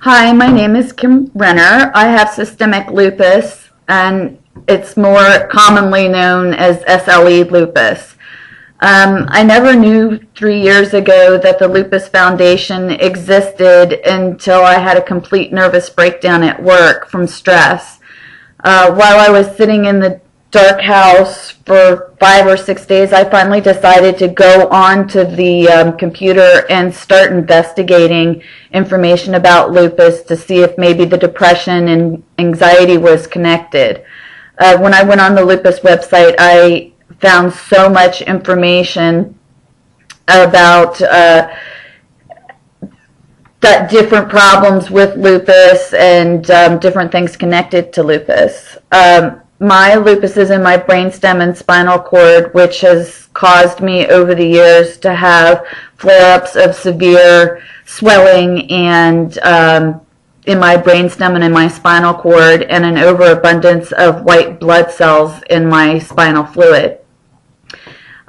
Hi, my name is Kim Renner. I have systemic lupus, and it's more commonly known as SLE lupus. I never knew 3 years ago that the Lupus Foundation existed until I had a complete nervous breakdown at work from stress. While I was sitting in the dark house for 5 or 6 days, I finally decided to go onto the computer and start investigating information about lupus to see if maybe the depression and anxiety was connected. When I went on the lupus website, I found so much information about different problems with lupus and different things connected to lupus. My lupus is in my brainstem and spinal cord, which has caused me over the years to have flare-ups of severe swelling and in my brainstem and in my spinal cord, and an overabundance of white blood cells in my spinal fluid.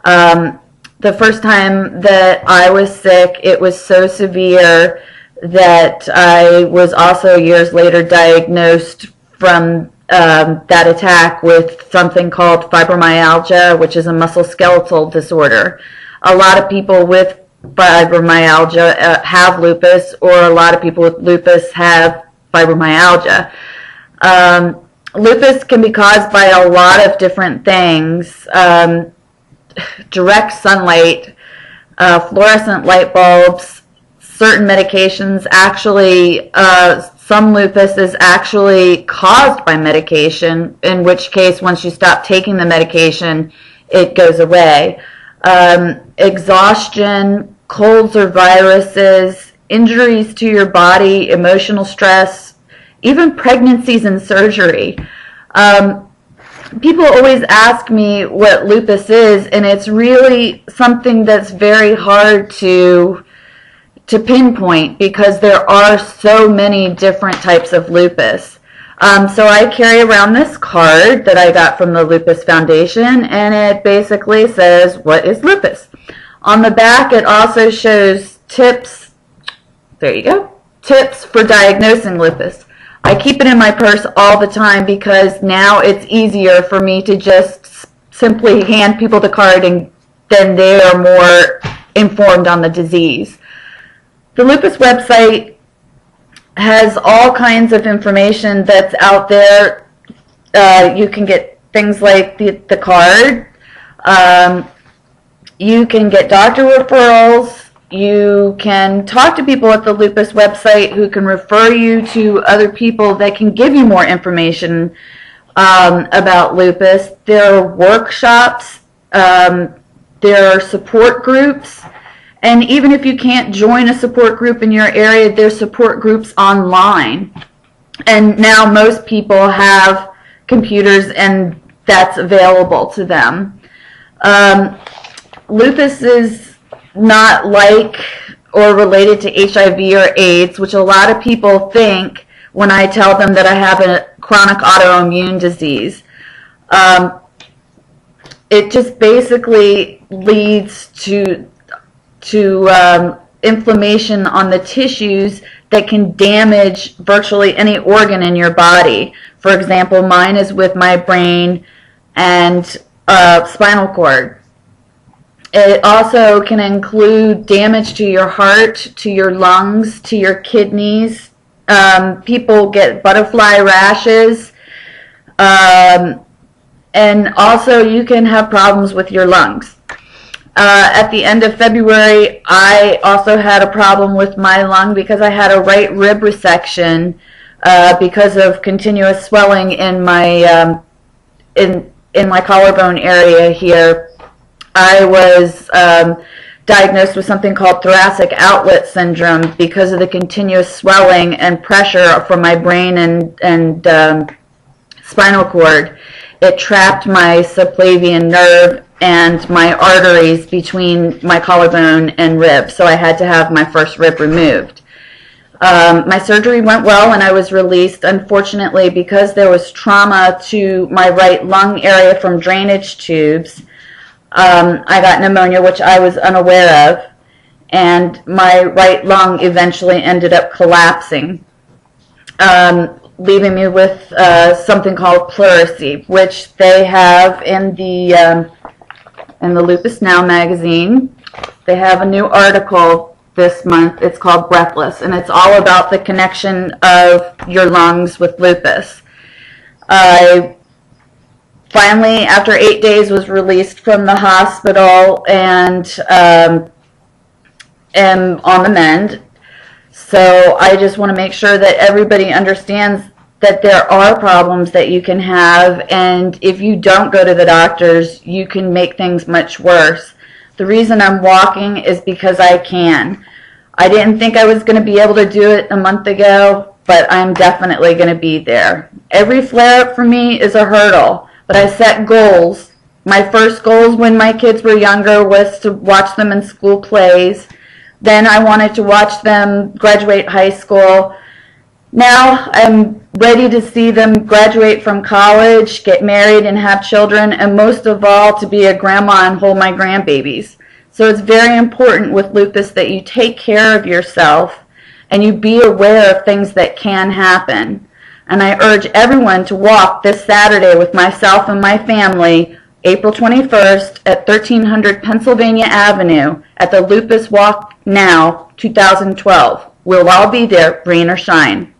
The first time that I was sick, it was so severe that I was also years later diagnosed from that attack with something called fibromyalgia, which is a musculoskeletal disorder. A lot of people with fibromyalgia have lupus, or a lot of people with lupus have fibromyalgia. Lupus can be caused by a lot of different things. Direct sunlight, fluorescent light bulbs, certain medications. Actually, some lupus is actually caused by medication, in which case once you stop taking the medication, it goes away. Exhaustion, colds or viruses, injuries to your body, emotional stress, even pregnancies and surgery. People always ask me what lupus is, and it's really something that's very hard to pinpoint because there are so many different types of lupus. So I carry around this card that I got from the Lupus Foundation, and it basically says, what is lupus? On the back, it also shows tips, there you go, tips for diagnosing lupus. I keep it in my purse all the time because now it's easier for me to just simply hand people the card and then they are more informed on the disease. The lupus website has all kinds of information that's out there. You can get things like the card. You can get doctor referrals. You can talk to people at the lupus website who can refer you to other people that can give you more information about lupus. There are workshops. There are support groups. And even if you can't join a support group in your area, there's support groups online. And now most people have computers and that's available to them. Lupus is not like or related to HIV or AIDS, which a lot of people think when I tell them that I have a chronic autoimmune disease. It just basically leads to inflammation on the tissues that can damage virtually any organ in your body. For example, mine is with my brain and spinal cord. It also can include damage to your heart, to your lungs, to your kidneys. People get butterfly rashes. And also you can have problems with your lungs. At the end of February, I also had a problem with my lung because I had a right rib resection because of continuous swelling in my my collarbone area here. I was diagnosed with something called thoracic outlet syndrome because of the continuous swelling and pressure from my brain and spinal cord. It trapped my subclavian nerve and my arteries between my collarbone and rib, so I had to have my first rib removed. My surgery went well and I was released. Unfortunately, because there was trauma to my right lung area from drainage tubes, I got pneumonia, which I was unaware of, and my right lung eventually ended up collapsing. leaving me with something called pleurisy, which they have in the Lupus Now magazine. They have a new article this month. It's called Breathless, and it's all about the connection of your lungs with lupus. I finally, after 8 days, was released from the hospital and am on the mend. So I just want to make sure that everybody understands that there are problems that you can have, and if you don't go to the doctors, you can make things much worse. The reason I'm walking is because I can. I didn't think I was going to be able to do it a month ago, but I'm definitely going to be there. Every flare-up for me is a hurdle, but I set goals. My first goals when my kids were younger was to watch them in school plays. Then I wanted to watch them graduate high school. Now I'm ready to see them graduate from college, get married, and have children, and most of all, to be a grandma and hold my grandbabies. So it's very important with lupus that you take care of yourself and you be aware of things that can happen. And I urge everyone to walk this Saturday with myself and my family, April 21st at 1300 Pennsylvania Avenue at the Lupus Now 2012. We'll all be there, rain or shine.